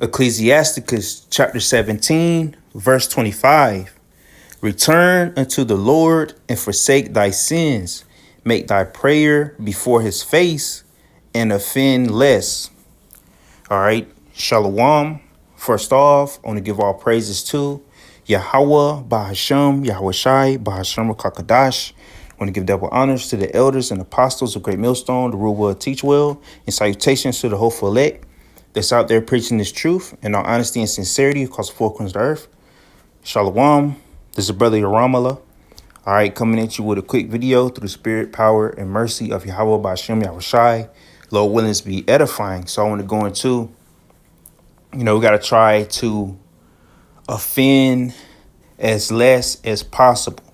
Ecclesiasticus chapter 17, verse 25. Return unto the Lord and forsake thy sins. Make thy prayer before his face and offend less. All right. Shalom. First off, I want to give all praises to Yahweh, Bahasham, Yahweh Shai, Bahasham Kakadash. I want to give double honors to the elders and apostles of Great Millstone, the rule well, teach well, and salutations to the hopeful elect that's out there preaching this truth in all honesty and sincerity across the four corners of the earth. Shalom. This is Brother Yaramala. All right, coming at you with a quick video through the spirit, power, and mercy of Yahweh Bahasham, Yahweh Shai. Lord willing to be edifying. So I want to go into, we got to try to offend as less as possible.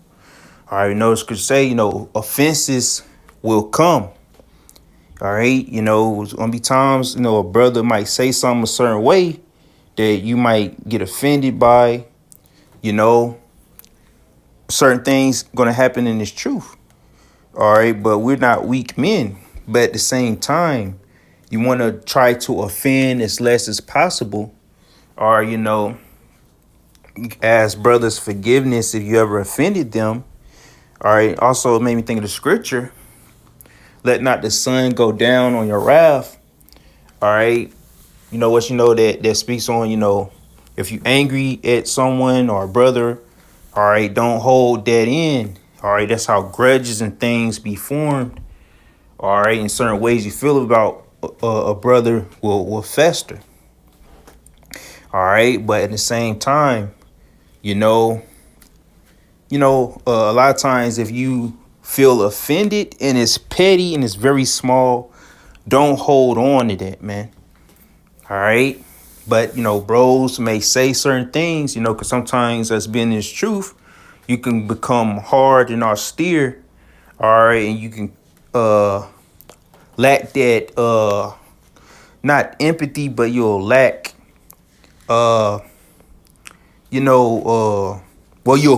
All right, the scripture say, offenses will come. All right, there's gonna be times, a brother might say something a certain way that you might get offended by, certain things gonna happen in this truth. All right, but we're not weak men. But at the same time, you want to try to offend as less as possible, or, ask brothers forgiveness if you ever offended them. All right, also it made me think of the scripture. Let not the sun go down on your wrath. All right. That speaks on, if you angry at someone or a brother, all right, don't hold that in. All right. That's how grudges and things be formed. All right. In certain ways you feel about a brother will fester. All right. But at the same time, a lot of times if you feel offended and it's petty and it's very small, don't hold on to that, man. All right. But, bros may say certain things, because sometimes us being this truth, you can become hard and austere. All right. And you can lack that, not empathy, but you'll lack, you'll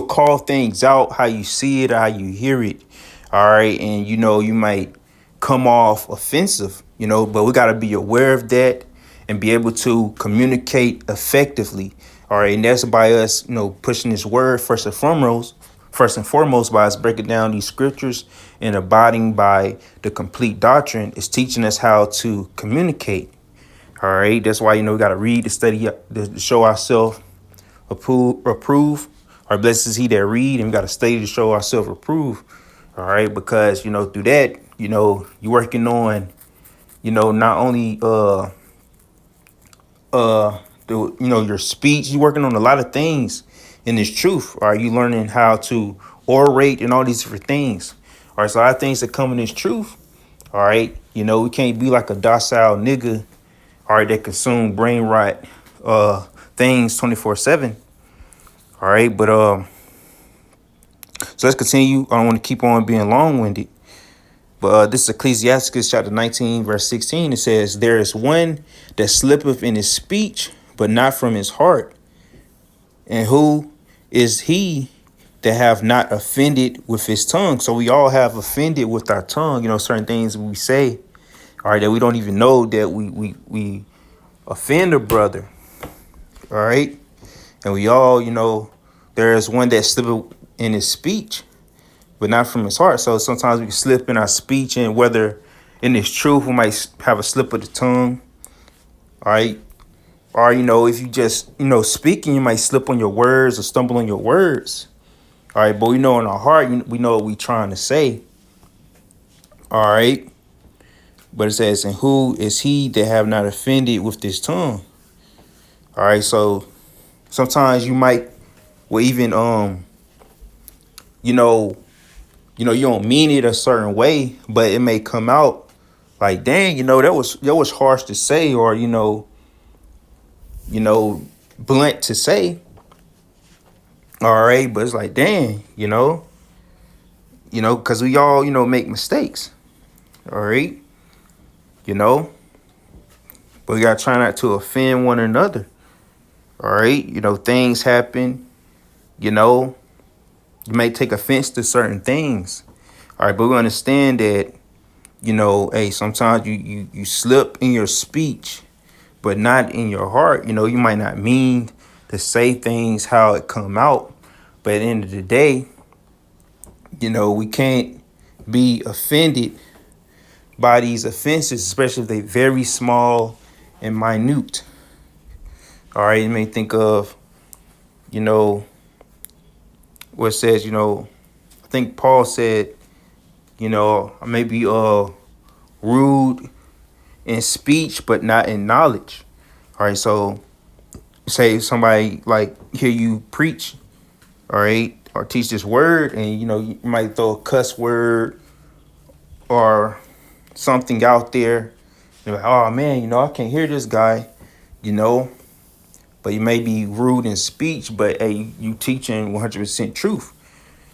call things out how you see it or how you hear it. All right. And, you might come off offensive, but we got to be aware of that and be able to communicate effectively. All right. And that's by us, pushing this word first and foremost by us breaking down these scriptures and abiding by the complete doctrine is teaching us how to communicate. All right. That's why, we got to read, to study, to show ourselves approve. Our blessed is he that read, and we got to study to show ourselves approve. All right. Because, through that, you're working on, not only your speech, you're working on a lot of things in this truth. Are you learning how to orate and all these different things? All right, so a lot of things that come in this truth. All right, we can't be like a docile nigga, all right, that consume brain rot things 24/7. All right, but so let's continue. I don't want to keep on being long-winded. But this is Ecclesiasticus chapter 19, verse 16. It says, there is one that slippeth in his speech, but not from his heart. And who is he that have not offended with his tongue? So we all have offended with our tongue, certain things we say, all right, that we don't even know that we offend a brother. All right. And we all, there is one that slippeth in his speech, but not from his heart. So sometimes we slip in our speech, and whether in this truth, we might have a slip of the tongue. All right. Or, if you just, speaking, you might slip on your words or stumble on your words. All right. But we know in our heart, we know what we're trying to say. All right. But it says, and who is he that have not offended with this tongue? All right. So sometimes you might, well, even, you don't mean it a certain way, but it may come out like, dang, that was harsh to say, or, blunt to say. All right. But it's like, dang, because we all, make mistakes. All right. But we got to try not to offend one another. All right. Things happen, you may take offense to certain things. All right. But we understand that, hey, sometimes you slip in your speech, but not in your heart. You know, you might not mean to say things how it come out, but at the end of the day, you know, we can't be offended by these offenses, especially if they very small and minute. All right, you may think of, you know, what it says, you know, I think Paul said, you know, I may be rude in speech, but not in knowledge. All right, so say somebody like hear you preach, all right, or teach this word, and you know, you might throw a cuss word or something out there. You're like, oh man, you know, I can't hear this guy, you know, but you may be rude in speech, but hey, you teaching 100% truth.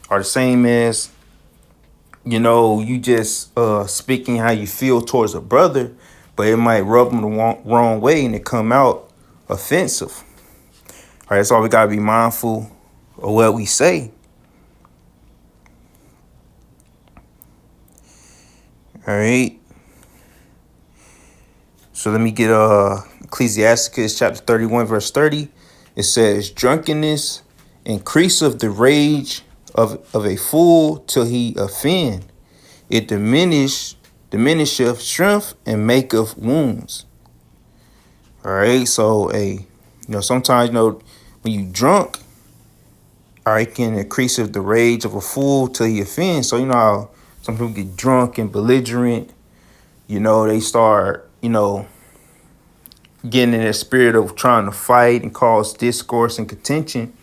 Or the same as, you know, you just speaking how you feel towards a brother, but it might rub them the wrong way and it come out offensive. All right, that's why we gotta be mindful of what we say. All right. So let me get Ecclesiasticus chapter 31, verse 30. It says, drunkenness increaseth the rage of a fool till he offend. It diminisheth strength and maketh wounds. All right. So you know, sometimes, you know, when you drunk, all right, can increase the rage of a fool till he offends. So you know how some people get drunk and belligerent, you know, they start, you know, getting in that spirit of trying to fight and cause discourse and contention.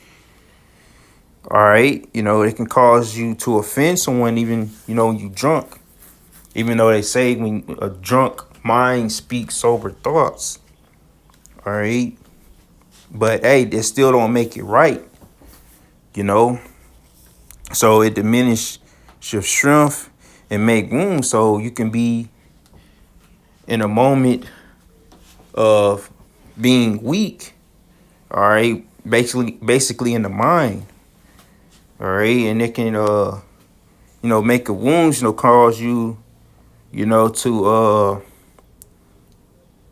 All right, you know, it can cause you to offend someone, even, you know, when you drunk. Even though they say when a drunk mind speaks sober thoughts. All right, but hey, they still don't make it right, you know. So it diminishes your strength and make wounds. So you can be in a moment of being weak, all right, basically in the mind, all right, and it can you know, make a wounds, you know, cause you, you know, to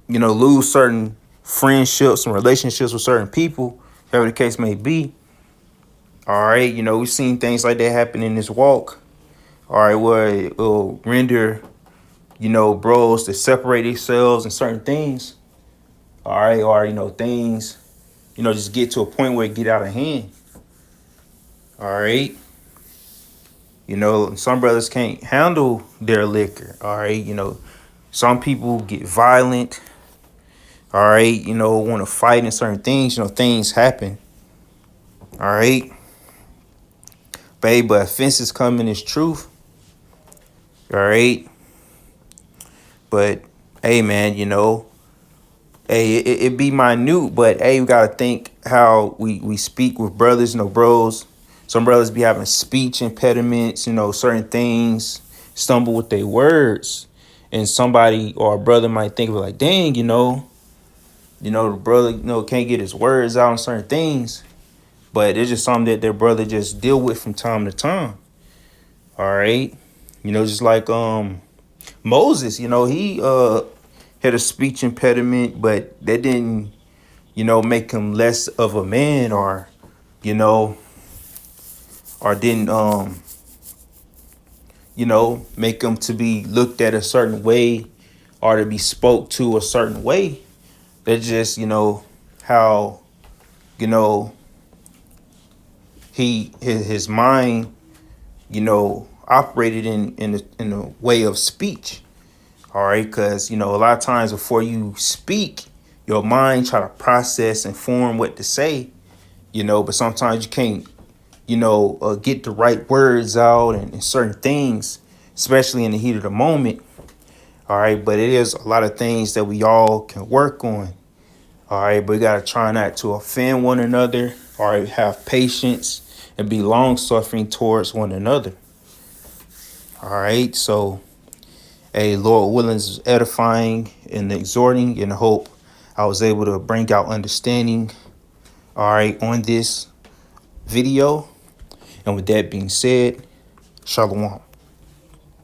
you know, lose certain friendships and relationships with certain people, whatever the case may be. All right, you know, we've seen things like that happen in this walk, all right, where it will render, you know, bros to separate themselves and certain things, all right, or, you know, things, you know, just get to a point where it get out of hand. All right. You know, some brothers can't handle their liquor. All right. You know, some people get violent. All right. You know, want to fight in certain things. You know, things happen. All right. But offenses come in as truth. All right. But hey, man, you know, hey, it be minute, but hey, we gotta think how we speak with brothers, you know, bros. Some brothers be having speech impediments, you know, certain things, stumble with their words. And somebody or a brother might think of it like, dang, the brother, you know, can't get his words out on certain things. But it's just something that their brother just deal with from time to time. All right. You know, just like Moses, you know, he had a speech impediment, but that didn't, you know, make him less of a man, or, you know, or didn't you know, make him to be looked at a certain way or to be spoke to a certain way. That's just, you know, how, you know, his mind, you know, operated in a way of speech. All right, because, you know, a lot of times before you speak, your mind try to process and form what to say, you know, but sometimes you can't, you know, get the right words out and certain things, especially in the heat of the moment. All right, but it is a lot of things that we all can work on. All right, but we got to try not to offend one another. All right, have patience and be long suffering towards one another. All right, so, hey, Lord willing, is edifying and exhorting, and hope I was able to bring out understanding, all right, on this video. And with that being said, Shalom.